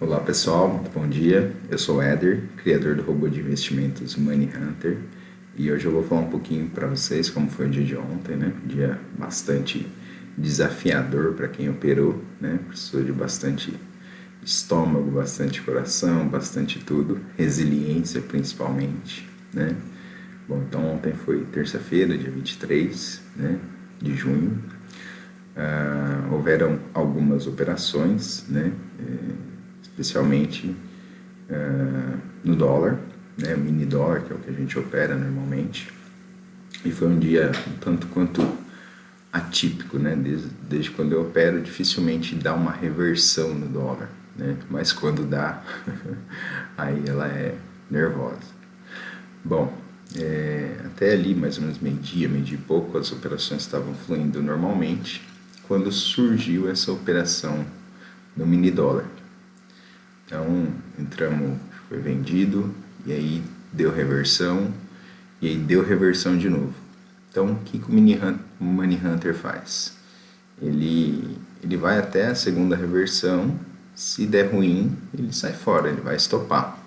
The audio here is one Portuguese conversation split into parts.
Olá pessoal, muito bom dia. Eu sou o Éder, criador do robô de investimentos Money Hunter, e hoje eu vou falar um pouquinho para vocês como foi o dia de ontem, né? Um dia bastante desafiador para quem operou, né? Precisou de bastante estômago, bastante coração, bastante tudo, resiliência principalmente, né? Bom, então ontem foi terça-feira, dia 23, né, de junho. Houveram algumas operações, né, especialmente no dólar, né, mini dólar, que é o que a gente opera normalmente. E foi um dia um tanto quanto atípico, né, desde quando eu opero, dificilmente dá uma reversão no dólar, né, mas quando dá, aí ela é nervosa. Bom, até ali, mais ou menos meio-dia e pouco, as operações estavam fluindo normalmente, quando surgiu essa operação no mini dólar. Então, entramos, foi vendido, e aí deu reversão, e aí deu reversão de novo. Então, o que o Money Hunter faz? Ele vai até a segunda reversão, se der ruim, ele sai fora, ele vai estopar.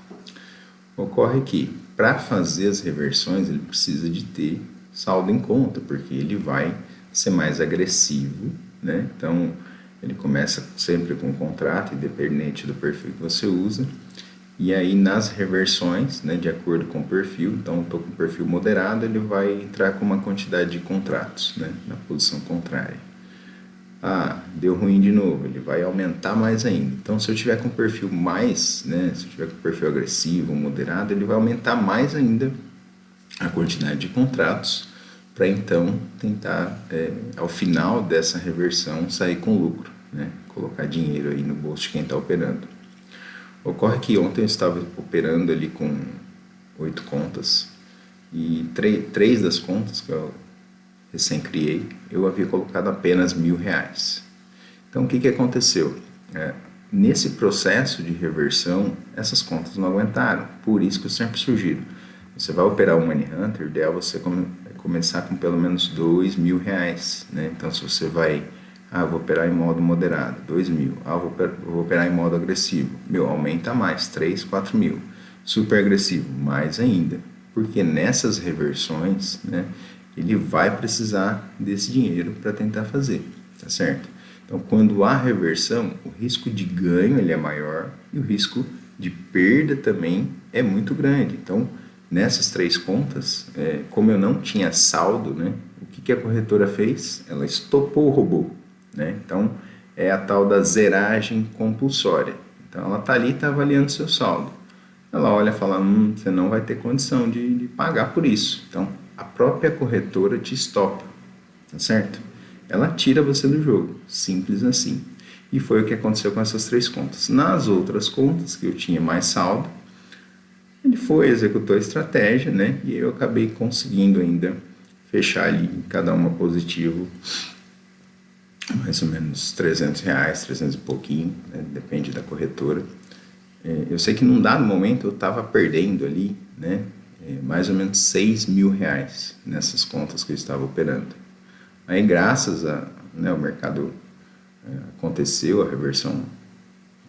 Ocorre que, para fazer as reversões, ele precisa de ter saldo em conta, porque ele vai ser mais agressivo, né? Então, ele começa sempre com um contrato, independente do perfil que você usa, e aí nas reversões, né, de acordo com o perfil, então eu estou com um perfil moderado, ele vai entrar com uma quantidade de contratos, né, na posição contrária. Deu ruim de novo, ele vai aumentar mais ainda. Então, se eu tiver com um perfil mais, né, se eu tiver com um perfil agressivo, moderado, ele vai aumentar mais ainda a quantidade de contratos para então tentar, ao final dessa reversão, sair com lucro, né, colocar dinheiro aí no bolso de quem está operando. Ocorre que ontem eu estava operando ali com 8 contas e três das contas que eu recém-criei, eu havia colocado apenas R$ 1.000. Então, o que aconteceu? Nesse processo de reversão, essas contas não aguentaram. Por isso que eu sempre sugiro, você vai operar o Money Hunter, o ideal é você começar com pelo menos R$ 2.000, né? Então, se você vai, vou operar em modo moderado, 2.000. Vou operar em modo agressivo, aumenta mais, 3, 4.000. Super agressivo, mais ainda. Porque nessas reversões, né, ele vai precisar desse dinheiro para tentar fazer, tá certo? Então, quando há reversão, o risco de ganho ele é maior e o risco de perda também é muito grande. Então, nessas três contas, como eu não tinha saldo, né, o que a corretora fez? Ela estopou o robô, né? Então, é a tal da zeragem compulsória. Então, ela está ali e está avaliando seu saldo. Ela olha e fala, você não vai ter condição de pagar por isso. Então, a própria corretora te estopa, tá certo? Ela tira você do jogo, simples assim. E foi o que aconteceu com essas três contas. Nas outras contas, que eu tinha mais saldo, ele foi, executou a estratégia, né? E eu acabei conseguindo ainda fechar ali, cada uma positivo, mais ou menos R$ 300, 300 e pouquinho, né? Depende da corretora. Eu sei que num dado momento eu estava perdendo ali, né, mais ou menos R$ 6.000 nessas contas que eu estava operando. Aí, graças a, né, o mercado aconteceu, a reversão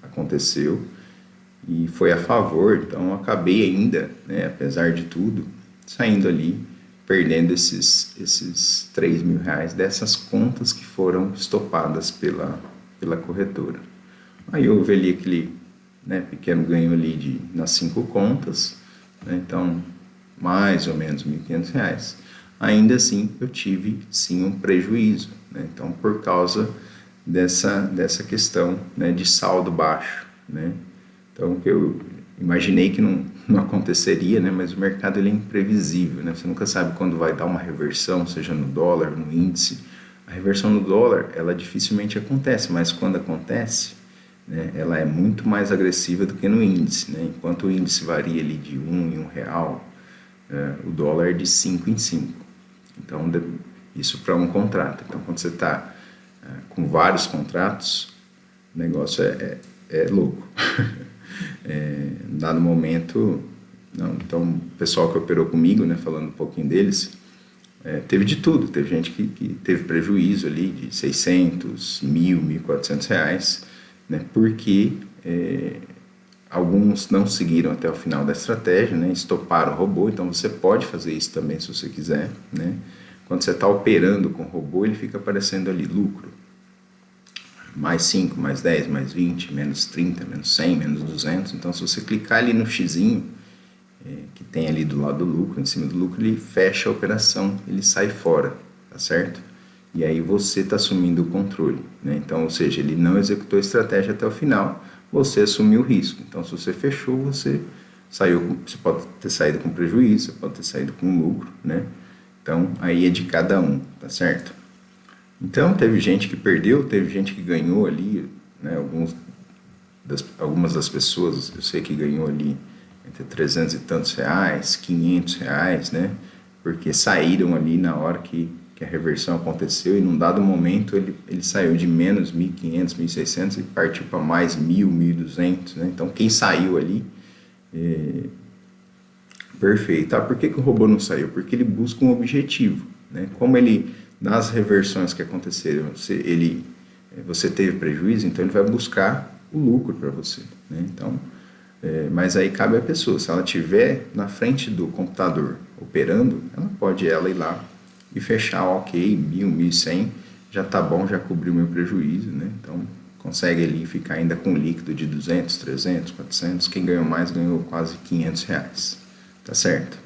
aconteceu e foi a favor, então eu acabei ainda, né, apesar de tudo, saindo ali, perdendo esses R$ 3.000 dessas contas que foram estopadas pela corretora. Aí houve ali aquele, né, pequeno ganho ali nas 5 contas, né, então mais ou menos R$ 1.500. Ainda assim eu tive sim um prejuízo, né, então por causa dessa questão, né, de saldo baixo, né, então que eu imaginei que não aconteceria, né, mas o mercado ele é imprevisível, né, você nunca sabe quando vai dar uma reversão, seja no dólar, no índice. A reversão no dólar ela dificilmente acontece, mas quando acontece, né, ela é muito mais agressiva do que no índice, né? Enquanto o índice varia ali de em R$ 1, o dólar é de 5 em 5. Então, isso para um contrato. Então, quando você está com vários contratos, o negócio é louco. Em dado momento, não. Então, o pessoal que operou comigo, né, falando um pouquinho deles, teve de tudo. Teve gente que teve prejuízo ali de 600, 1.000, R$ 1.400, né, porque Alguns não seguiram até o final da estratégia, né? Estoparam o robô, então você pode fazer isso também se você quiser, né? Quando você está operando com o robô, ele fica aparecendo ali, lucro. Mais 5, mais 10, mais 20, menos 30, menos 100, menos 200. Então, se você clicar ali no xizinho, que tem ali do lado do lucro, em cima do lucro, ele fecha a operação, ele sai fora, tá certo? E aí você está assumindo o controle, né? Então, ou seja, ele não executou a estratégia até o final, você assumiu o risco. Então, se você fechou, você pode ter saído com prejuízo, você pode ter saído com lucro, né? Então, aí é de cada um, tá certo? Então, teve gente que perdeu, teve gente que ganhou ali, né? Algumas das pessoas, eu sei que ganhou ali entre 300 e tantos reais, 500 reais, né? Porque saíram ali na hora que a reversão aconteceu e num dado momento ele saiu de menos 1.500, 1.600 e partiu para mais 1.000, 1.200, né? Então, quem saiu ali, perfeito. Por que o robô não saiu? Porque ele busca um objetivo, né? Como ele, nas reversões que aconteceram, você teve prejuízo, então ele vai buscar o lucro para você, né? Então, mas aí cabe à pessoa, se ela estiver na frente do computador operando, ela pode ir lá e fechar, ok, 1.000, 1.100, já tá bom, já cobriu meu prejuízo, né? Então, consegue ali ficar ainda com líquido de 200, 300, 400, quem ganhou mais ganhou quase 500 reais, tá certo?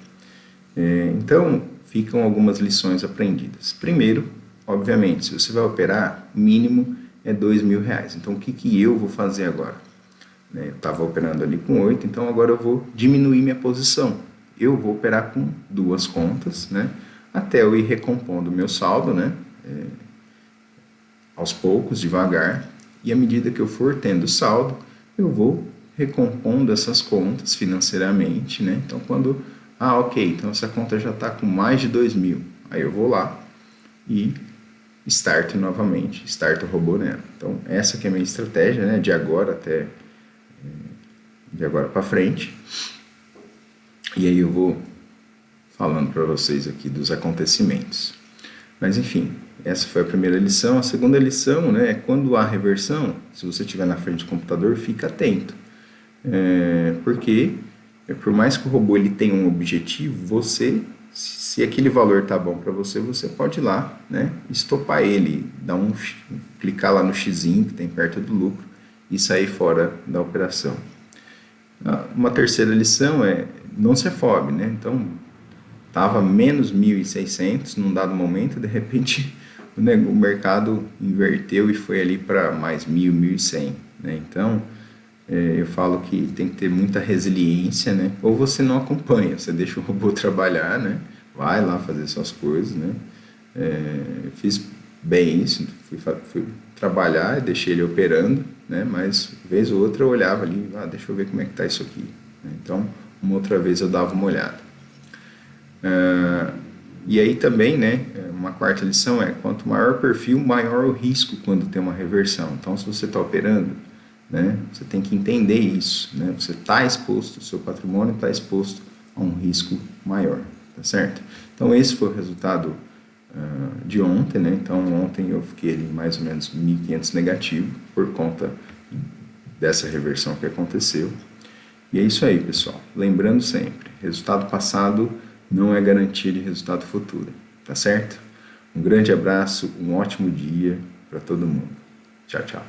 Então, ficam algumas lições aprendidas. Primeiro, obviamente, se você vai operar, mínimo é 2.000 reais. Então, o que eu vou fazer agora? Eu estava operando ali com 8, então agora eu vou diminuir minha posição. Eu vou operar com 2 contas, né? Até eu ir recompondo o meu saldo, né? Aos poucos, devagar. E à medida que eu for tendo saldo, eu vou recompondo essas contas financeiramente, né? Então, ok, então essa conta já está com mais de 2.000. Aí eu vou lá e starto novamente, starto o robô nela. Então, essa que é a minha estratégia, né? De agora para frente. E aí eu vou falando para vocês aqui dos acontecimentos. Mas enfim, essa foi a primeira lição. A segunda lição, né, é quando há reversão, se você estiver na frente do computador, fica atento. Porque por mais que o robô ele tenha um objetivo, se aquele valor tá bom para você, você pode ir lá, né, estopar ele, clicar lá no xizinho que tem perto do lucro e sair fora da operação. Uma terceira lição é não se afobe, né? Então, estava menos 1.600 num dado momento, de repente o mercado inverteu e foi ali para mais 1.000, 1.100, né? Então, eu falo que tem que ter muita resiliência, né? Ou você não acompanha, você deixa o robô trabalhar, né? Vai lá fazer suas coisas, né? Eu fiz bem isso, fui trabalhar e deixei ele operando, né? Mas vez ou outra eu olhava ali, deixa eu ver como é que tá isso aqui. Então, uma outra vez eu dava uma olhada. E aí também, né, uma quarta lição é, quanto maior o perfil, maior o risco quando tem uma reversão. Então, se você está operando, né, você tem que entender isso, né? Você está exposto, o seu patrimônio está exposto a um risco maior, tá certo? Então, esse foi o resultado de ontem, né? Então, ontem eu fiquei ali mais ou menos 1.500 negativo por conta dessa reversão que aconteceu. E é isso aí, pessoal. Lembrando sempre, resultado passado não é garantia de resultado futuro, tá certo? Um grande abraço, um ótimo dia para todo mundo. Tchau, tchau.